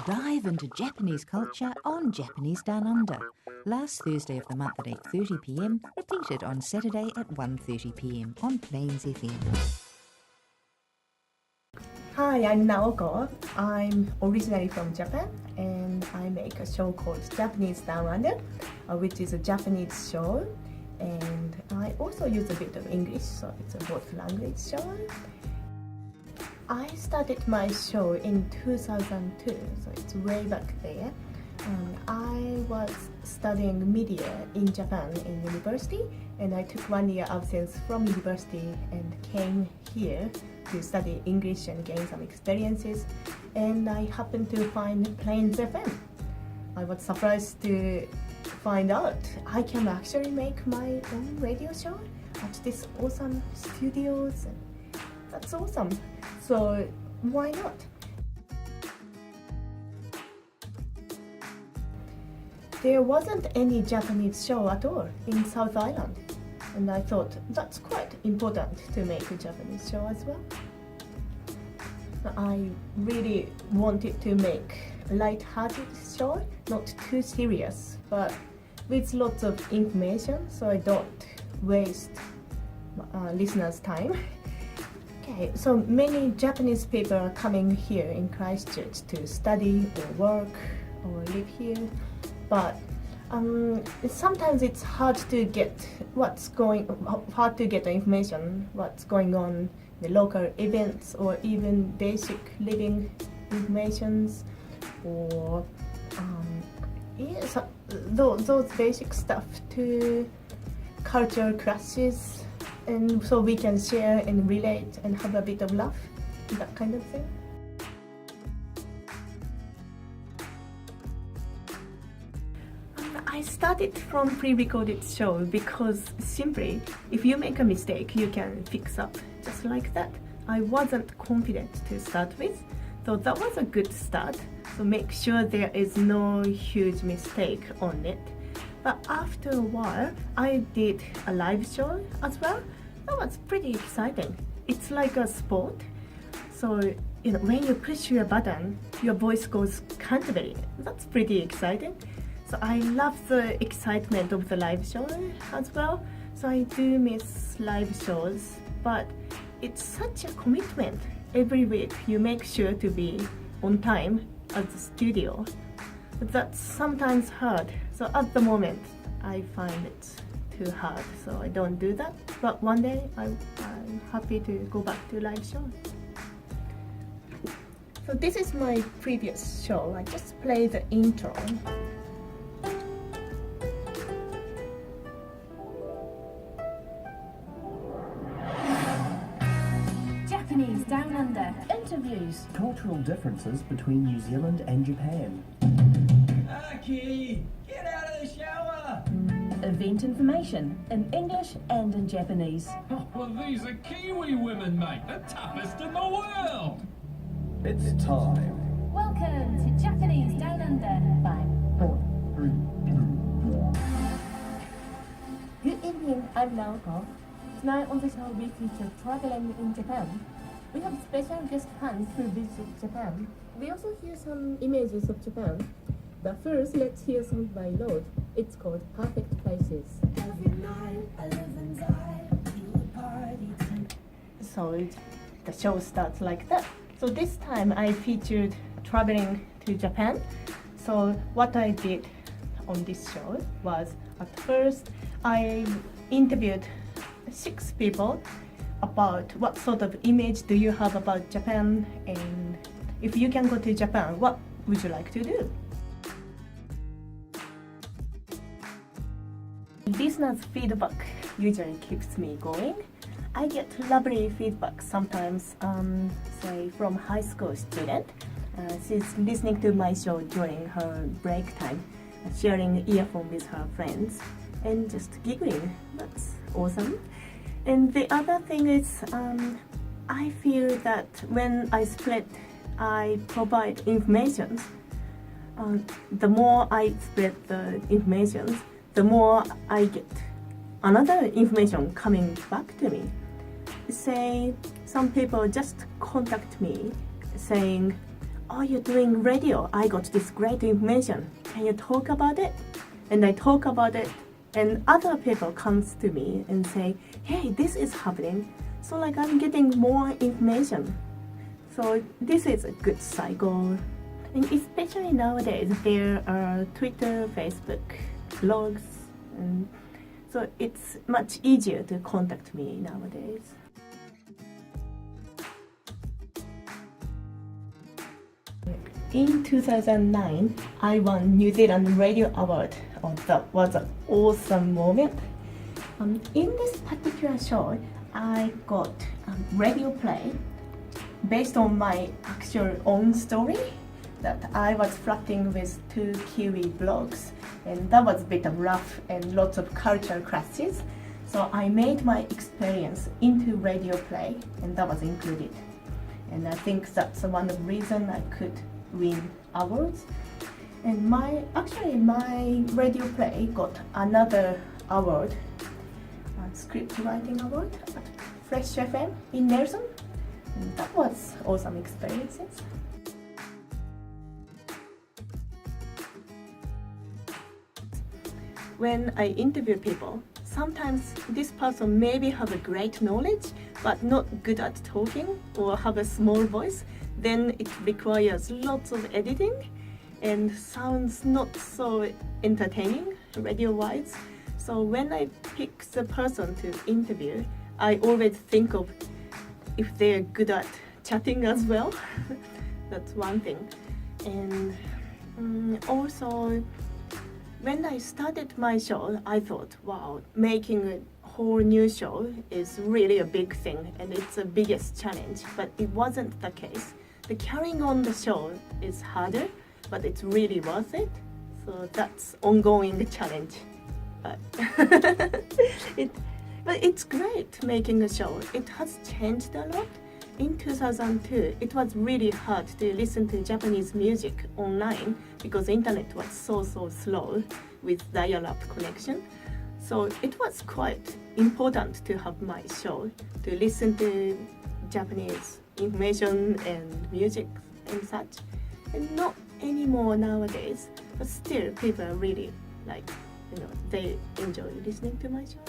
Dive into Japanese culture on Japanese Downunder. Last Thursday of the month at 8:30 p.m, repeated on Saturday at 1:30 p.m. on Plains FM. Hi, I'm Naoko. I'm originally from Japan and I make a show called Japanese Downunder, which is a Japanese show, and I also use a bit of English, so it's a both language show. I started my show in 2002, so it's way back there. I was studying media in Japan in university, and I took 1 year absence from university and came here to study English and gain some experiences, and I happened to find Plains FM. I was surprised to find out I can actually make my own radio show at this awesome studios. That's awesome. So why not? There wasn't any Japanese show at all in South Island, and I thought that's quite important to make a Japanese show as well. I really wanted to make a light-hearted show, not too serious, but with lots of information so I don't waste listeners' time. Okay, so many Japanese people are coming here in Christchurch to study or work or live here, but sometimes it's hard to get the information, what's going on, the local events, or even basic living informations, or those basic stuff to cultural clashes, and so we can share and relate and have a bit of laugh, that kind of thing. I started from pre-recorded show because simply, if you make a mistake, you can fix up just like that. I wasn't confident to start with, so that was a good start. So make sure there is no huge mistake on it. But after a while, I did a live show as well. That was pretty exciting. It's like a sport. So, when you push your button, your voice goes Canterbury. That's pretty exciting. So I love the excitement of the live show as well. So I do miss live shows, but it's such a commitment. Every week you make sure to be on time at the studio. But that's sometimes hard. So at the moment I find it too hard, so I don't do that. But one day I'm happy to go back to live show. So this is my previous show. I just play the intro. Japanese Downunder interviews. Cultural differences between New Zealand and Japan. Aki, get out of the shower! Event information in English and in Japanese. Oh, well, these are Kiwi women, mate, the toughest in the world! It's time. Welcome to Japanese Downunder by Good evening, I'm Naoko. Tonight on the show we feature traveling in Japan. We have special guest fans who visit Japan. We also hear some images of Japan. But first, let's hear a song by Lord. It's called Perfect Places. Every night I live and die, you party tonight. So the show starts like that. So this time I featured traveling to Japan. So what I did on this show was, at first I interviewed 6 people about what sort of image do you have about Japan, and if you can go to Japan, what would you like to do? Listeners' feedback usually keeps me going. I get lovely feedback sometimes, say from high school student. She's listening to my show during her break time, sharing earphone with her friends and just giggling. That's awesome. And the other thing is, I feel that when I provide information, the more I spread the information, the more I get another information coming back to me. say some people just contact me saying, "Oh, you're doing radio. I got this great information. Can you talk about it?" And I talk about it, and other people comes to me and say, "Hey, this is happening." So like I'm getting more information. So this is a good cycle. And especially nowadays, there are Twitter, Facebook, blogs, and so it's much easier to contact me nowadays. In 2009, I won New Zealand Radio Award. Oh, that was an awesome moment. In this particular show, I got a radio play based on my actual own story that I was flirting with two Kiwi blogs, and that was a bit of rough and lots of cultural clashes. So I made my experience into radio play, and that was included. And I think that's one of the reasons I could win awards. And my radio play got another award, a script writing award at Fresh FM in Nelson. And that was awesome experiences. When I interview people, sometimes this person maybe have a great knowledge but not good at talking or have a small voice. Then it requires lots of editing and sounds not so entertaining radio-wise. So when I pick the person to interview, I always think of if they're good at chatting as well. That's one thing. And also, when I started my show, I thought, wow, making a whole new show is really a big thing and it's the biggest challenge, but it wasn't the case. The carrying on the show is harder, but it's really worth it. So that's ongoing challenge. But it's great making a show. It has changed a lot. In 2002, it was really hard to listen to Japanese music online because the internet was so slow with dial-up connection. So it was quite important to have my show, to listen to Japanese information and music and such. And not anymore nowadays, but still people are really they enjoy listening to my show.